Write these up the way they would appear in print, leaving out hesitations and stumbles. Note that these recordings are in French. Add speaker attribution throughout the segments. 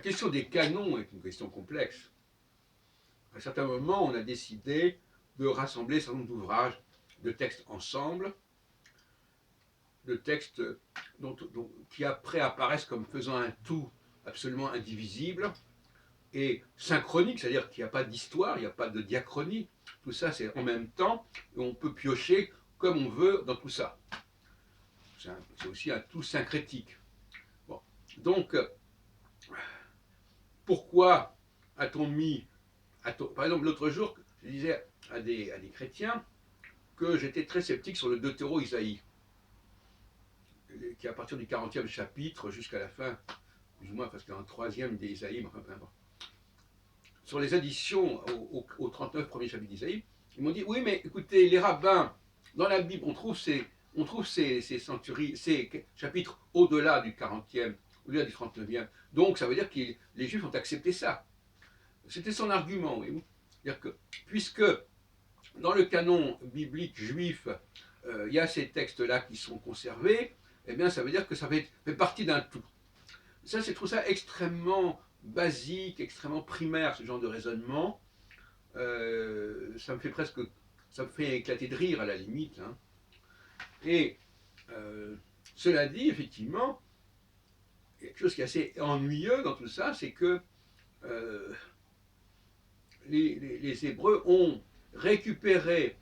Speaker 1: question des canons est une question complexe. À un certain moment, on a décidé de rassembler un certain nombre d'ouvrages, de textes ensemble, de textes qui après apparaissent comme faisant un tout absolument indivisible et synchronique, c'est-à-dire qu'il n'y a pas d'histoire, il n'y a pas de diachronie. Tout ça, c'est en même temps, et on peut piocher comme on veut dans tout ça. C'est aussi un tout syncrétique. Bon. Donc, pourquoi a-t-on mis... Par exemple, l'autre jour, je disais à des chrétiens que j'étais très sceptique sur le Deutéro-Isaïe, qui est à partir du 40e chapitre jusqu'à la fin, plus ou moins, parce qu'il y a un troisième d'Isaïe, mais enfin, peu importe. Sur les additions au 39 premier chapitre d'Isaïe, ils m'ont dit, oui, mais écoutez, les rabbins, dans la Bible, on trouve ces chapitres au-delà du 40e, au-delà du 39e. Donc, ça veut dire que les Juifs ont accepté ça. C'était son argument. Oui. C'est-à-dire que, puisque dans le canon biblique juif, il y a ces textes-là qui sont conservés, eh bien, ça veut dire que ça fait partie d'un tout. Ça, je trouve ça extrêmement basique, extrêmement primaire, ce genre de raisonnement. Ça me fait éclater de rire à la limite. Hein. Et cela dit, effectivement, quelque chose qui est assez ennuyeux dans tout ça, c'est que les Hébreux ont récupéré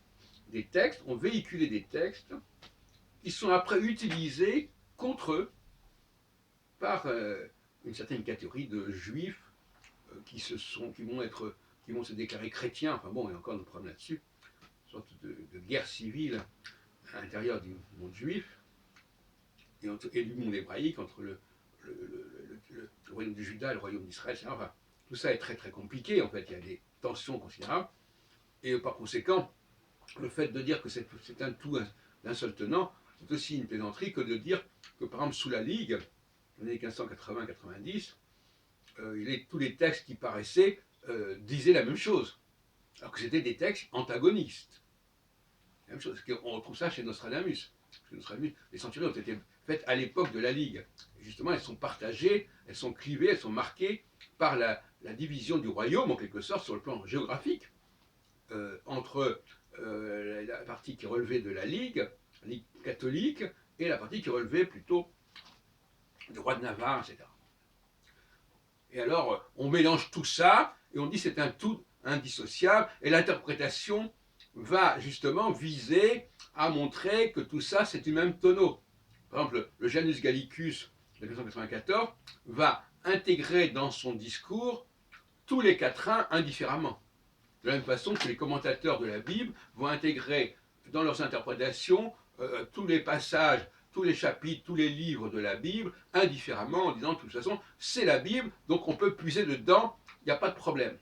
Speaker 1: des textes, ont véhiculé des textes qui sont après utilisés contre eux par une certaine catégorie de juifs qui vont se déclarer chrétiens. Enfin bon, il y a encore des problèmes là-dessus. Une sorte de guerre civile à l'intérieur du monde juif et du monde hébraïque entre le royaume de Juda et le royaume d'Israël. Enfin, tout ça est très très compliqué. En fait, il y a des tensions considérables. Et par conséquent, le fait de dire que c'est un tout d'un seul tenant, c'est aussi une plaisanterie que de dire que, par exemple, sous la Ligue, dans les années 1580-90, tous les textes qui paraissaient disaient la même chose, alors que c'était des textes antagonistes. La même chose. On retrouve ça chez Nostradamus. Les centuries ont été faites à l'époque de la Ligue. Et justement, elles sont partagées, elles sont clivées, elles sont marquées par la division du royaume, en quelque sorte, sur le plan géographique, entre la partie qui relevait de la Ligue catholique, et la partie qui relevait plutôt du roi de Navarre, etc. Et alors, on mélange tout ça, et on dit c'est un tout indissociable, et l'interprétation va justement viser à montrer que tout ça, c'est du même tonneau. Par exemple, le Janus Gallicus de 1994 va intégrer dans son discours tous les quatrains indifféremment. De la même façon que les commentateurs de la Bible vont intégrer dans leurs interprétations tous les passages, tous les chapitres, tous les livres de la Bible indifféremment, en disant de toute façon, c'est la Bible, donc on peut puiser dedans, il n'y a pas de problème.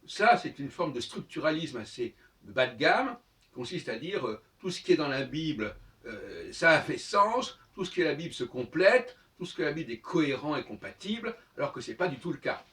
Speaker 1: Ça, c'est une forme de structuralisme assez bas de gamme, qui consiste à dire tout ce qui est dans la Bible, ça a fait sens, tout ce qui est la Bible se complète, tout ce que la Bible est cohérent et compatible, alors que ce n'est pas du tout le cas.